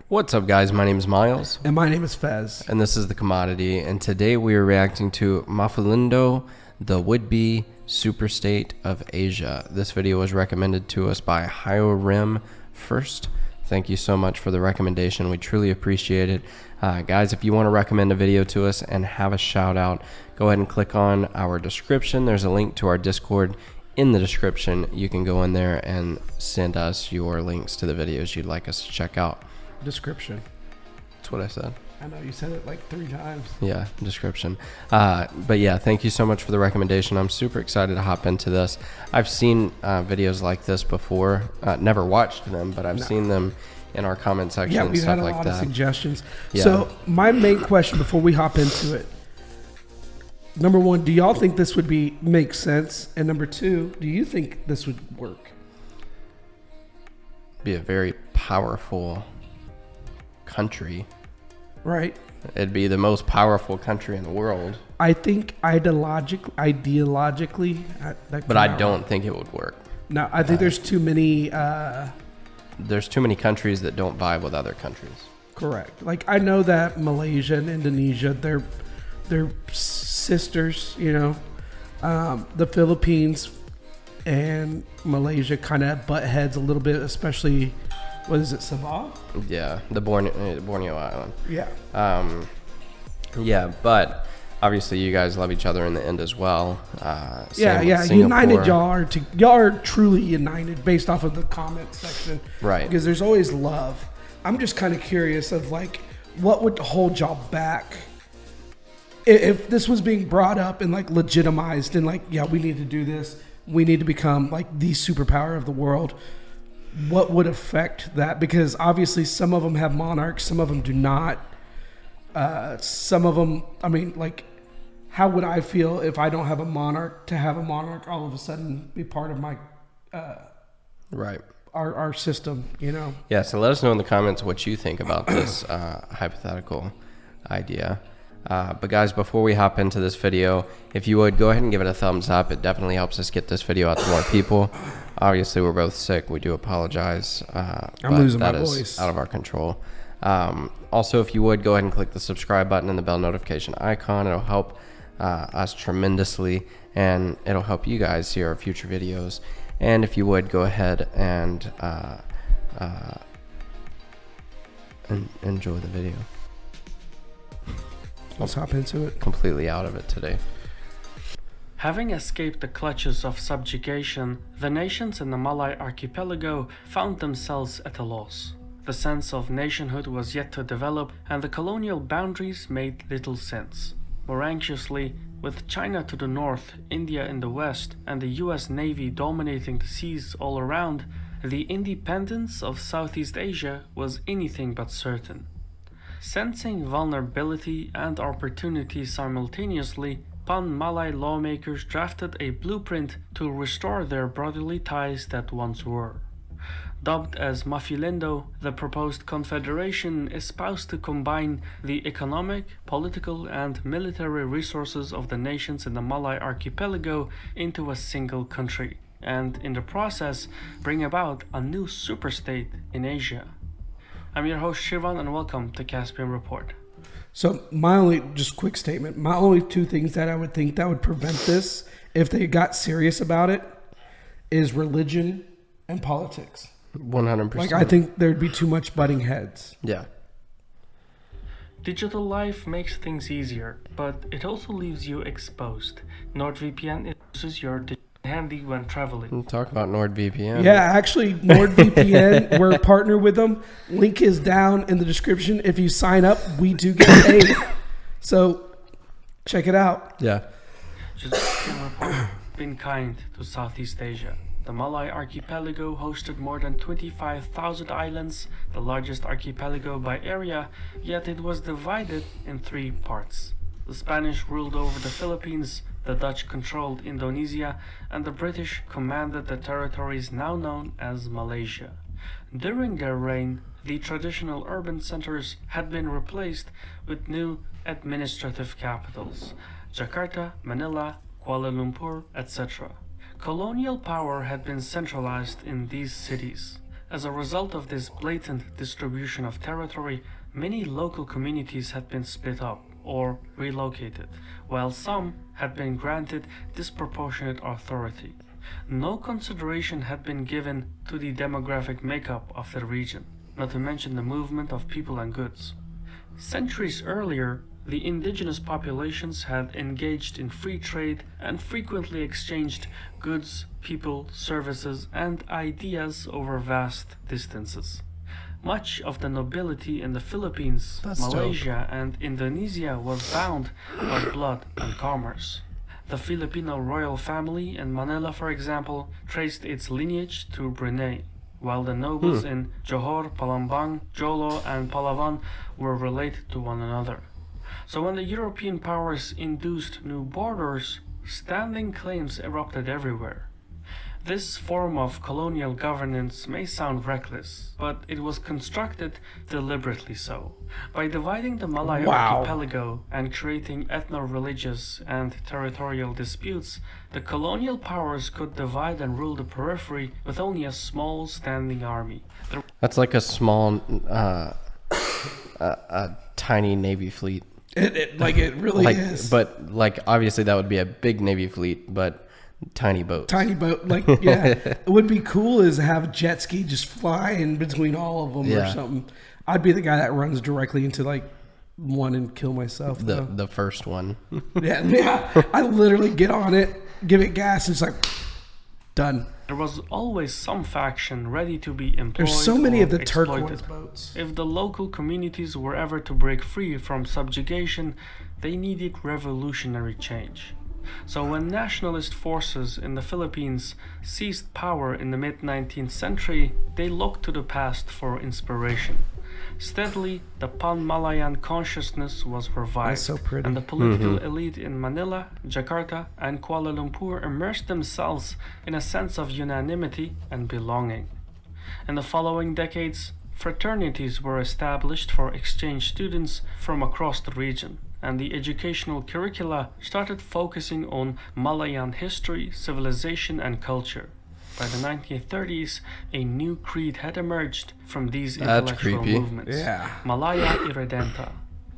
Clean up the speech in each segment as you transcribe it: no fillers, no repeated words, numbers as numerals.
What's up, guys? My name is Miles. And my name is Fez. And this is The Commodity. And today we are reacting to Maphilindo, the would-be superstate of Asia. This video was recommended to us by HyoRim first. Thank you so much for the recommendation. We truly appreciate it. Guys, if you want to recommend a video to us and have a shout out, go ahead and click on our description. There's a link to our Discord in the description. You can go in there and send us your links to the videos you'd like us to check out. Description. That's what I said. I know you said it like 3 times. Yeah, description. But yeah, thank you so much for the recommendation. I'm super excited to hop into this. I've seen videos like this before. Never watched them, but I've seen them in our comment section and stuff like that. Yeah, we've had a lot of suggestions. Yeah. So my main question before we hop into it, number one, do y'all think this would make sense? And number two, do you think this would work? Be a very powerful country. Right. It'd be the most powerful country in the world. I think ideologically, but I don't think it would work. No, I think there's too many. There's too many countries that don't vibe with other countries. Correct. Like I know that Malaysia and Indonesia, they're sisters. You know, the Philippines and Malaysia kind of butt heads a little bit, especially. What is it, Sabah? Yeah, the Borneo Island. Yeah. Yeah, but obviously you guys love each other in the end as well. Yeah. United, y'all are truly united based off of the comment section. Right. Because there's always love. I'm just kind of curious of like, what would hold y'all back if this was being brought up and like legitimized and like, yeah, we need to do this. We need to become like the superpower of the world. What would affect that? Because obviously some of them have monarchs, some of them do not. Some of them, I mean, like, how would I feel if I don't have a monarch to have a monarch all of a sudden be part of my, right, our system, you know? Yeah, so let us know in the comments what you think about this hypothetical idea. But guys, before we hop into this video, if you would go ahead and give it a thumbs up. It definitely helps us get this video out to more people. Obviously, we're both sick. We do apologize. I'm losing my voice. That is out of our control. Also, if you would go ahead and click the subscribe button and the bell notification icon, it'll help us tremendously, and it'll help you guys see our future videos. And if you would go ahead and enjoy the video. Let's hop into it. Completely out of it today. Having escaped the clutches of subjugation, the nations in the Malay Archipelago found themselves at a loss. The sense of nationhood was yet to develop, and the colonial boundaries made little sense. More anxiously, with China to the north, India in the west, and the US Navy dominating the seas all around, the independence of Southeast Asia was anything but certain. Sensing vulnerability and opportunity simultaneously, pan-Malay lawmakers drafted a blueprint to restore their brotherly ties that once were. Dubbed as Maphilindo, the proposed confederation espoused to combine the economic, political, and military resources of the nations in the Malay Archipelago into a single country, and in the process bring about a new superstate in Asia. I'm your host Shivan, and welcome to Caspian Report. So my only, just quick statement, my only 2 things that I would think that would prevent this, if they got serious about it, is religion and politics. 100%. Like, I think there'd be too much butting heads. Yeah. Digital life makes things easier, but it also leaves you exposed. NORD VPN is your digital handy when traveling. We'll talk about NORD VPN. Yeah, actually, NORD VPN, we're a partner with them. Link is down in the description. If you sign up, we do get paid. So check it out. Yeah. Just been kind to Southeast Asia. The Malay Archipelago hosted more than 25,000 islands, the largest archipelago by area, yet it was divided in 3 parts. The Spanish ruled over the Philippines, the Dutch controlled Indonesia, and the British commanded the territories now known as Malaysia. During their reign, the traditional urban centers had been replaced with new administrative capitals: Jakarta, Manila, Kuala Lumpur, etc. Colonial power had been centralized in these cities. As a result of this blatant distribution of territory, many local communities had been split up or relocated, while some had been granted disproportionate authority. No consideration had been given to the demographic makeup of the region, not to mention the movement of people and goods. Centuries earlier, the indigenous populations had engaged in free trade and frequently exchanged goods, people, services, and ideas over vast distances. Much of the nobility in the Philippines, Malaysia, and Indonesia was bound by blood and commerce. The Filipino royal family in Manila, for example, traced its lineage to Brunei, while the nobles in Johor, Palembang, Jolo, and Palawan were related to one another. So when the European powers induced new borders, standing claims erupted everywhere. This form of colonial governance may sound reckless, but it was constructed deliberately so. By dividing the Malay Archipelago and creating ethno-religious and territorial disputes, the colonial powers could divide and rule the periphery with only a small standing army. That's like a small, a tiny Navy fleet. It really is. But like obviously that would be a big Navy fleet, but tiny boat. Yeah. It would be cool is to have a jet ski just fly in between all of them or something. I'd be the guy that runs directly into like one and kill myself. The first one. yeah. I literally get on it, give it gas, and it's like done. There was always some faction ready to be employed. There's so many of the exploited. turquoise boats. If the local communities were ever to break free from subjugation, they needed revolutionary change. So when nationalist forces in the Philippines seized power in the mid-19th century, they looked to the past for inspiration. Steadily, the pan-Malayan consciousness was revived, and the political elite in Manila, Jakarta, and Kuala Lumpur immersed themselves in a sense of unanimity and belonging. In the following decades, fraternities were established for exchange students from across the region, and the educational curricula started focusing on Malayan history, civilization, and culture. By the 1930s, a new creed had emerged from these intellectual movements. Malaya Irredenta.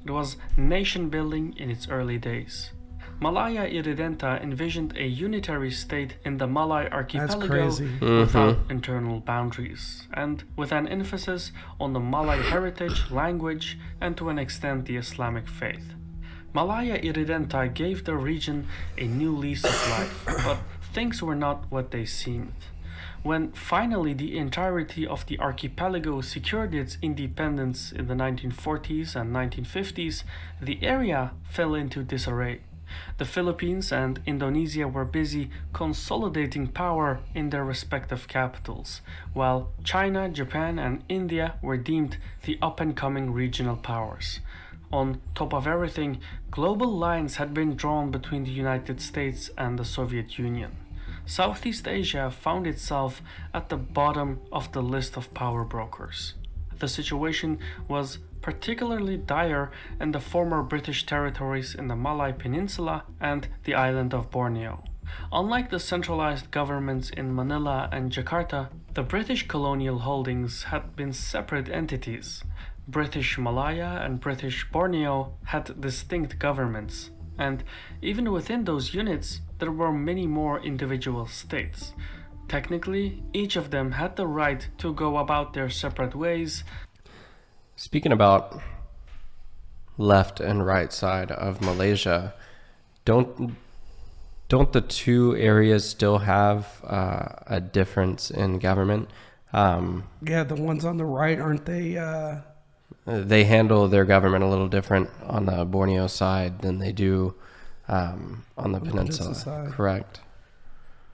It was nation building in its early days. Malaya Irredenta envisioned a unitary state in the Malay Archipelago without internal boundaries, and with an emphasis on the Malay heritage, language, and to an extent the Islamic faith. Malaya Irredenta gave the region a new lease of life, but things were not what they seemed. When finally the entirety of the archipelago secured its independence in the 1940s and 1950s, the area fell into disarray. The Philippines and Indonesia were busy consolidating power in their respective capitals, while China, Japan, and India were deemed the up-and-coming regional powers. On top of everything, global lines had been drawn between the United States and the Soviet Union. Southeast Asia found itself at the bottom of the list of power brokers. The situation was particularly dire in the former British territories in the Malay Peninsula and the island of Borneo. Unlike the centralized governments in Manila and Jakarta, the British colonial holdings had been separate entities. British Malaya and British Borneo had distinct governments, and even within those units, there were many more individual states. Technically, each of them had the right to go about their separate ways. Speaking about left and right side of Malaysia, don't the two areas still have a difference in government? Yeah, the ones on the right, aren't they? They handle their government a little different on the Borneo side than they do on the peninsula side. Correct.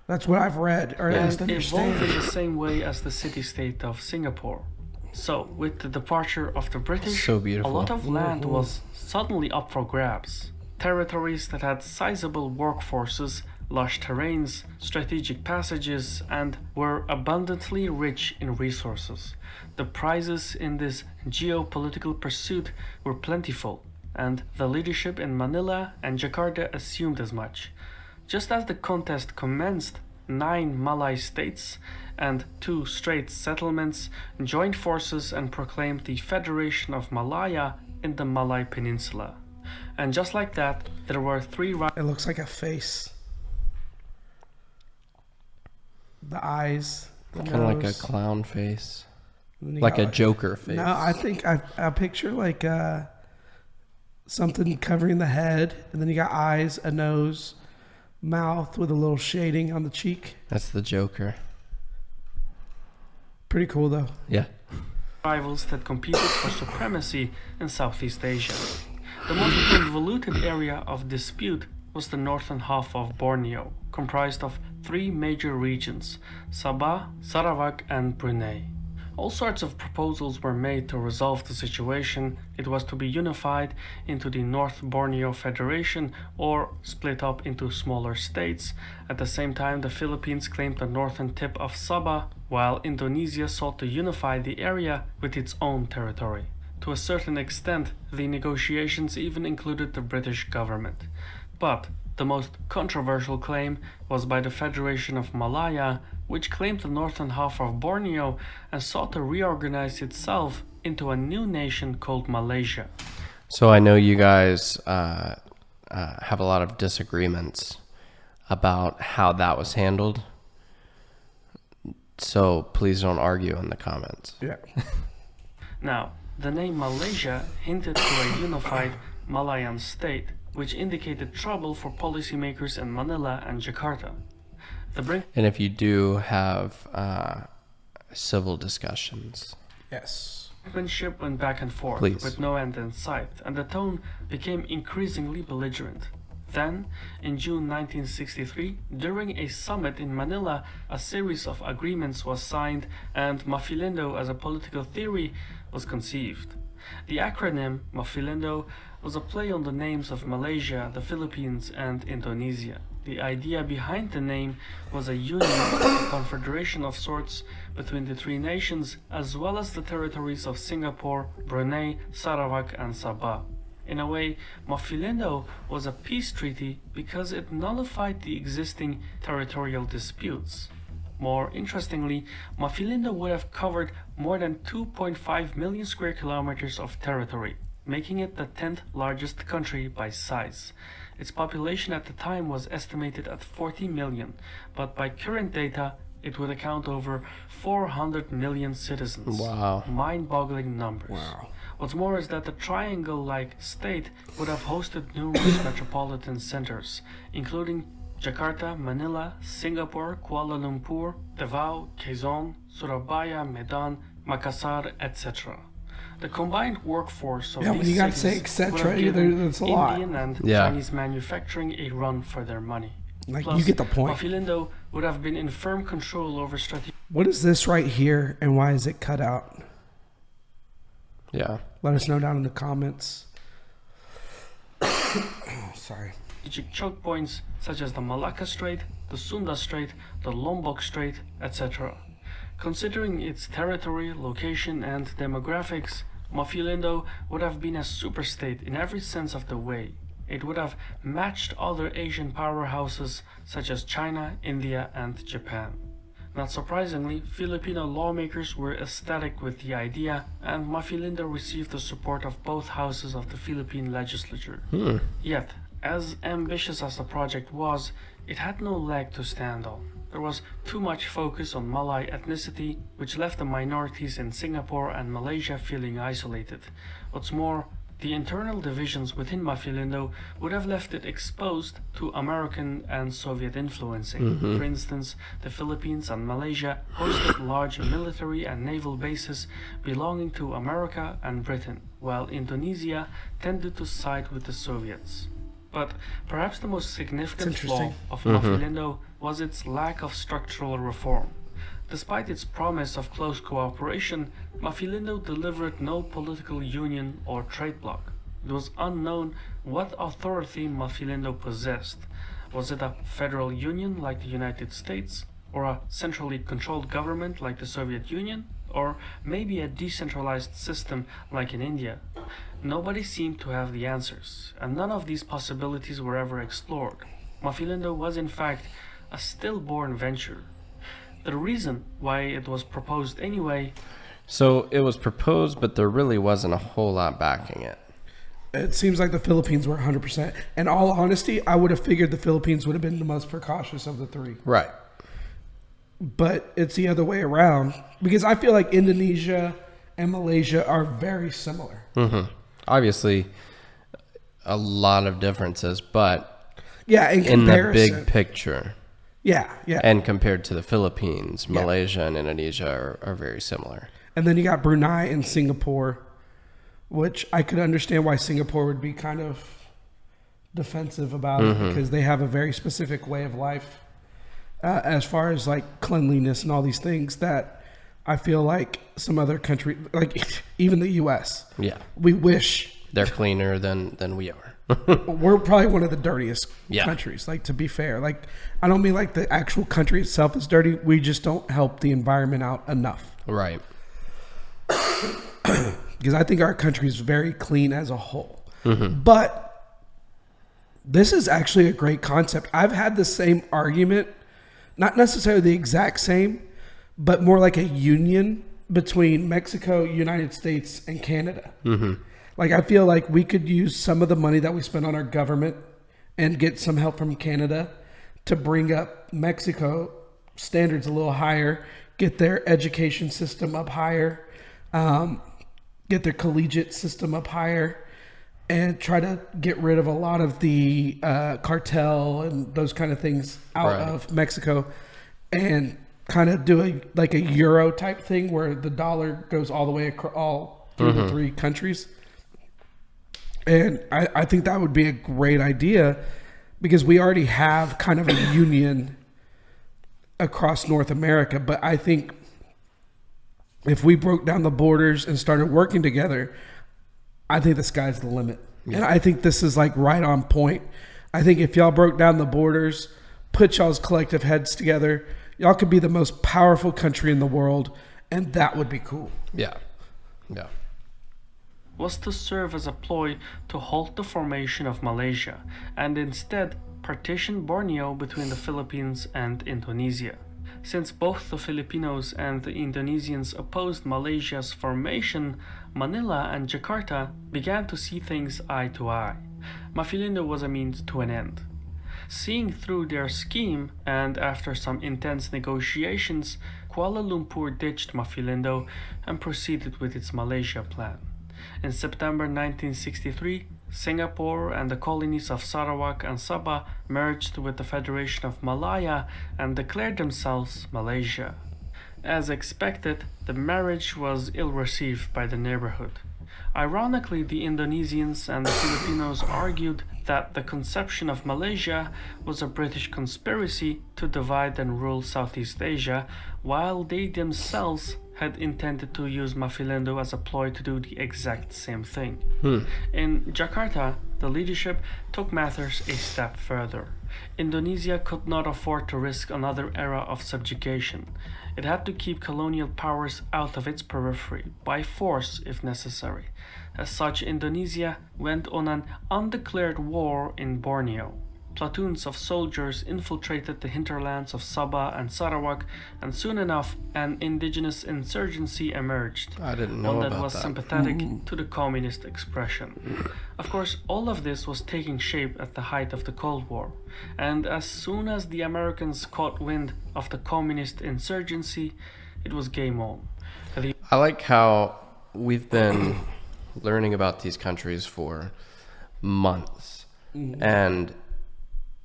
That's what I've read, or at least understand. Evolved in the same way as the city-state of Singapore. So, with the departure of the British, a lot of land was suddenly up for grabs. Territories that had sizable workforces, lush terrains, strategic passages, and were abundantly rich in resources. The prizes in this geopolitical pursuit were plentiful, and the leadership in Manila and Jakarta assumed as much. Just as the contest commenced, 9 Malay states and 2 Straits settlements joined forces and proclaimed the Federation of Malaya in the Malay Peninsula. And just like that, there were 3 It looks like a face. The eyes, the Kind of like a nose. clown face. And then you Like got a Joker face. No, I think I picture like something covering the head, and then you got eyes, a nose, mouth with a little shading on the cheek. That's the Joker. Pretty cool though. Yeah. rivals that competed for supremacy in Southeast Asia. The most convoluted area of dispute was the northern half of Borneo, comprised of 3 major regions: Sabah, Sarawak, and Brunei. All sorts of proposals were made to resolve the situation. It was to be unified into the North Borneo Federation or split up into smaller states. At the same time, the Philippines claimed the northern tip of Sabah, while Indonesia sought to unify the area with its own territory. To a certain extent, the negotiations even included the British government. But the most controversial claim was by the Federation of Malaya, which claimed the northern half of Borneo and sought to reorganize itself into a new nation called Malaysia. So I know you guys have a lot of disagreements about how that was handled. So please don't argue in the comments. Yeah. Now, the name Malaysia hinted to a unified Malayan state, which indicated trouble for policymakers in Manila and Jakarta. And if you do have civil discussions, Yes. Brinkmanship went back and forth Please. with no end in sight, and the tone became increasingly belligerent. Then, in June 1963, during a summit in Manila, a series of agreements was signed and Maphilindo as a political theory was conceived. The acronym Maphilindo was a play on the names of Malaysia, the Philippines, and Indonesia. The idea behind the name was a union, a confederation of sorts between the 3 nations, as well as the territories of Singapore, Brunei, Sarawak, and Sabah. In a way, Maphilindo was a peace treaty because it nullified the existing territorial disputes. More interestingly, Maphilindo would have covered more than 2.5 million square kilometers of territory, making it the 10th largest country by size. Its population at the time was estimated at 40 million, but by current data, it would account over 400 million citizens. Wow. Mind-boggling numbers. Wow. What's more is that the triangle-like state would have hosted numerous metropolitan centers, including Jakarta, Manila, Singapore, Kuala Lumpur, Davao, Quezon, Surabaya, Medan, Makassar, etc. The combined workforce of Yeah, when these you gotta cities say etc., would have given that's a lot. Indian and Yeah. Chinese manufacturing a run for their money. Like, Plus, you get the point. Maphilindo would have been in firm control over strategic What is this right here, and why is it cut out? yeah. Let us know down in the comments. Sorry. choke points such as the Malacca Strait, the Sunda Strait, the Lombok Strait, etc. Considering its territory, location, and demographics, Maphilindo would have been a superstate in every sense of the way. It would have matched other Asian powerhouses such as China, India, and Japan. Not surprisingly, Filipino lawmakers were ecstatic with the idea, and Maphilindo received the support of both houses of the Philippine legislature. Yet, as ambitious as the project was, it had no leg to stand on. There was too much focus on Malay ethnicity, which left the minorities in Singapore and Malaysia feeling isolated. What's more, the internal divisions within Maphilindo would have left it exposed to American and Soviet influencing. For instance, the Philippines and Malaysia hosted large military and naval bases belonging to America and Britain, while Indonesia tended to side with the Soviets. But perhaps the most significant flaw of Maphilindo was its lack of structural reform. Despite its promise of close cooperation, Maphilindo delivered no political union or trade bloc. It was unknown what authority Maphilindo possessed. Was it a federal union like the United States, or a centrally controlled government like the Soviet Union, or maybe a decentralized system like in India? Nobody seemed to have the answers, and none of these possibilities were ever explored. Maphilindo was in fact a stillborn venture. The reason why it was proposed anyway. So it was proposed, but there really wasn't a whole lot backing it. It seems like the Philippines were 100%. In all honesty, I would have figured the Philippines would have been the most precautious of the three. Right. But it's the other way around because I feel like Indonesia and Malaysia are very similar. Mm-hmm. Obviously, a lot of differences, but yeah, in the big picture. Yeah. And compared to the Philippines, Malaysia and Indonesia are very similar. And then you got Brunei and Singapore, which I could understand why Singapore would be kind of defensive about it because they have a very specific way of life as far as like cleanliness and all these things that I feel like some other country, like even the U.S. Yeah, we wish they're cleaner than we are. We're probably one of the dirtiest countries. Like, to be fair, like I don't mean like the actual country itself is dirty. We just don't help the environment out enough. Right. Because I think our country is very clean as a whole. But this is actually a great concept. I've had the same argument, not necessarily the exact same, but more like a union between Mexico, United States, and Canada. Like, I feel like we could use some of the money that we spend on our government and get some help from Canada to bring up Mexico standards a little higher, get their education system up higher, get their collegiate system up higher, and try to get rid of a lot of the cartel and those kind of things out of Mexico, and kind of do a euro type thing where the dollar goes all the way across all through the three countries. And I think that would be a great idea because we already have kind of a union across North America. But I think if we broke down the borders and started working together, I think the sky's the limit. Yeah. And I think this is like right on point. I think if y'all broke down the borders, put y'all's collective heads together, y'all could be the most powerful country in the world, and that would be cool. Yeah. Was to serve as a ploy to halt the formation of Malaysia and instead partition Borneo between the Philippines and Indonesia. Since both the Filipinos and the Indonesians opposed Malaysia's formation, Manila and Jakarta began to see things eye to eye. Maphilindo was a means to an end. Seeing through their scheme, and after some intense negotiations, Kuala Lumpur ditched Maphilindo and proceeded with its Malaysia plan. In September 1963, Singapore and the colonies of Sarawak and Sabah merged with the Federation of Malaya and declared themselves Malaysia. As expected, the marriage was ill-received by the neighborhood. Ironically, the Indonesians and the Filipinos argued that the conception of Malaysia was a British conspiracy to divide and rule Southeast Asia, while they themselves had intended to use Maphilindo as a ploy to do the exact same thing. In Jakarta, the leadership took matters a step further. Indonesia could not afford to risk another era of subjugation. It had to keep colonial powers out of its periphery, by force if necessary. As such, Indonesia went on an undeclared war in Borneo. Platoons of soldiers infiltrated the hinterlands of Sabah and Sarawak, and soon enough an indigenous insurgency emerged. I didn't know one about that was that. sympathetic to the communist expression. Of course, all of this was taking shape at the height of the Cold War, and as soon as the Americans caught wind of the communist insurgency, it was game on. I like how we've been learning about these countries for months, and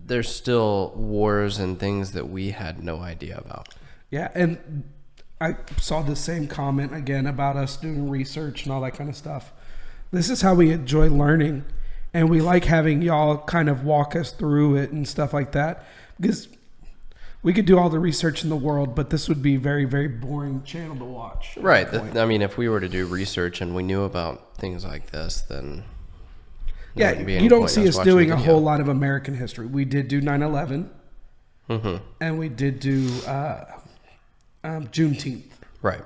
there's still wars and things that we had no idea about. Yeah, and I saw the same comment again about us doing research and all that kind of stuff. This is how we enjoy learning, and we like having y'all kind of walk us through it and stuff like that, because we could do all the research in the world, but this would be very, very boring channel to watch. Right. I mean, if we were to do research and we knew about things like this, then yeah, you don't see us doing a whole lot of American history. We did do 9/11, and we did do Juneteenth. Right.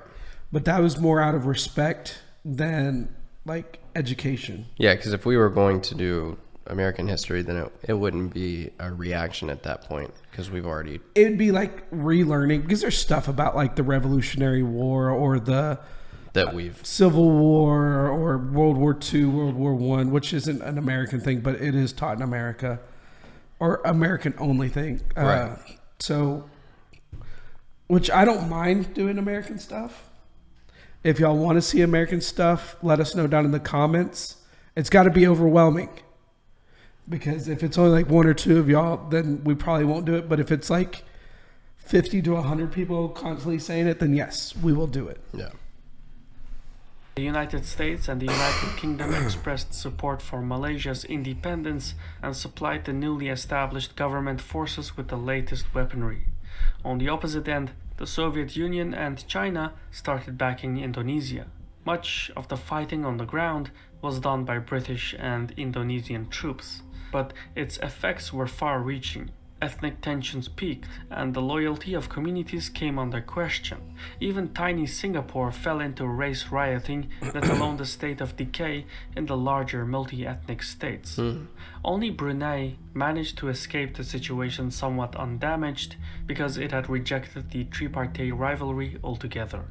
But that was more out of respect than like education. Yeah, because if we were going to do American history, then it wouldn't be a reaction at that point because we've already... It'd be like relearning, because there's stuff about like the Revolutionary War or the Civil War or World War II, World War I, which isn't an American thing, but it is taught in America, or American only thing. Right. So, which I don't mind doing American stuff. If y'all want to see American stuff, let us know down in the comments. It's got to be overwhelming. Because if it's only like one or two of y'all, then we probably won't do it. But if it's like 50 to 100 people constantly saying it, then yes, we will do it. Yeah. The United States and the United Kingdom expressed support for Malaysia's independence and supplied the newly established government forces with the latest weaponry. On the opposite end, the Soviet Union and China started backing Indonesia. Much of the fighting on the ground was done by British and Indonesian troops, but its effects were far-reaching. Ethnic tensions peaked, and the loyalty of communities came under question. Even tiny Singapore fell into race rioting, let alone the state of decay in the larger multi-ethnic states. Only Brunei managed to escape the situation somewhat undamaged because it had rejected the tripartite rivalry altogether.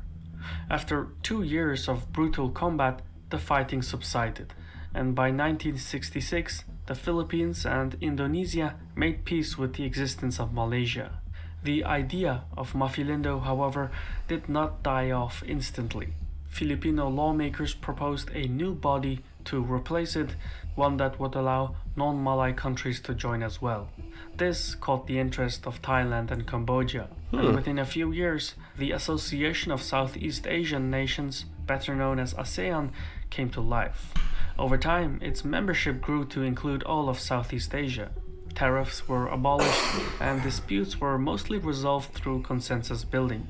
After 2 years of brutal combat, the fighting subsided, and by 1966, the Philippines and Indonesia made peace with the existence of Malaysia. The idea of Maphilindo, however, did not die off instantly. Filipino lawmakers proposed a new body to replace it, one that would allow non-Malay countries to join as well. This caught the interest of Thailand and Cambodia, and within a few years, the Association of Southeast Asian Nations, better known as ASEAN, came to life. Over time, its membership grew to include all of Southeast Asia. Tariffs were abolished, and disputes were mostly resolved through consensus building.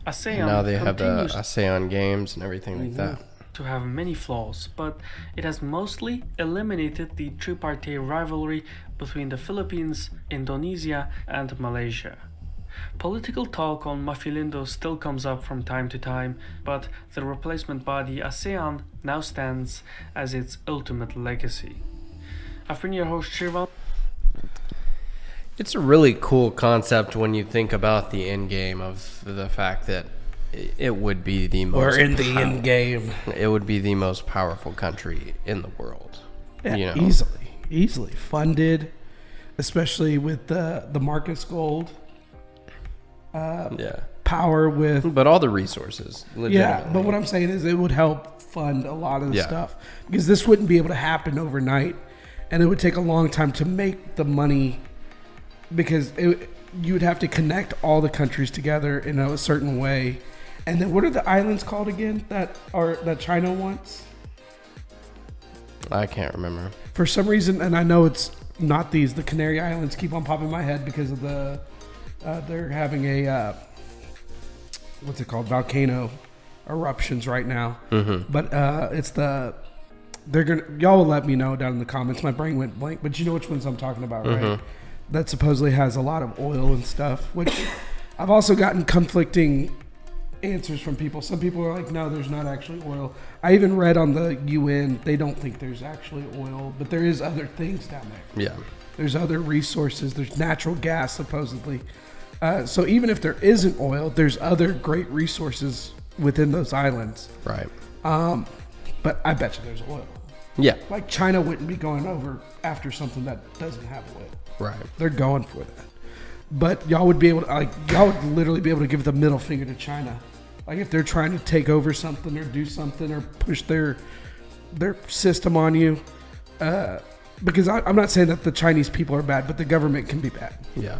ASEAN Now they have the ASEAN games and everything like that. To have many flaws, but it has mostly eliminated the tripartite rivalry between the Philippines, Indonesia, and Malaysia. Political talk on Maphilindo still comes up from time to time, but the replacement body ASEAN now stands as its ultimate legacy. I've been your host, Shirvan. It's a really cool concept when you think about the end game of the fact that it would be the most... We're in the end game. It would be the most powerful country in the world. Yeah, you know? Easily funded, especially with the Marcus Gold. Power with... But all the resources, legitimately. Yeah, but what I'm saying is it would help fund a lot of the stuff. Because this wouldn't be able to happen overnight. And it would take a long time to make the money... Because you would have to connect all the countries together in a certain way. And then what are the islands called again that China wants? I can't remember. For some reason, and I know it's not these, the Canary Islands keep on popping in my head because of the... they're having a what's it called, volcano eruptions right now. But it's y'all will let me know down in the comments. My brain went blank, but you know which ones I'm talking about, right? That supposedly has a lot of oil and stuff, which I've also gotten conflicting answers from people. Some people are like, no, there's not actually oil. I even read on the UN, they don't think there's actually oil, but there is other things down there. Yeah. There's other resources. There's natural gas, supposedly. So even if there isn't oil, there's other great resources within those islands. Right. But I bet you there's oil. Yeah. Like China wouldn't be going over after something that doesn't have oil. Right. They're going for that. But y'all would be able to, y'all would literally be able to give the middle finger to China. Like if they're trying to take over something or do something or push their system on you. Because I'm not saying that the Chinese people are bad, but the government can be bad. Yeah.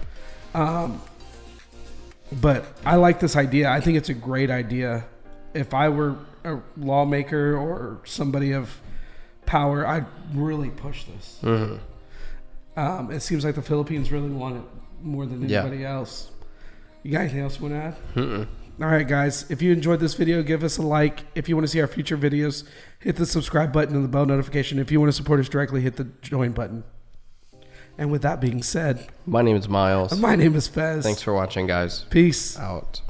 But I like this idea. I think it's a great idea. If I were a lawmaker or somebody of power, I'd really push this. It seems like the Philippines really want it more than anybody else. You got anything else you want to add? All right, guys. If you enjoyed this video, give us a like. If you want to see our future videos, hit the subscribe button and the bell notification. If you want to support us directly, hit the join button. And with that being said, my name is Miles. My name is Fez. Thanks for watching, guys. Peace out.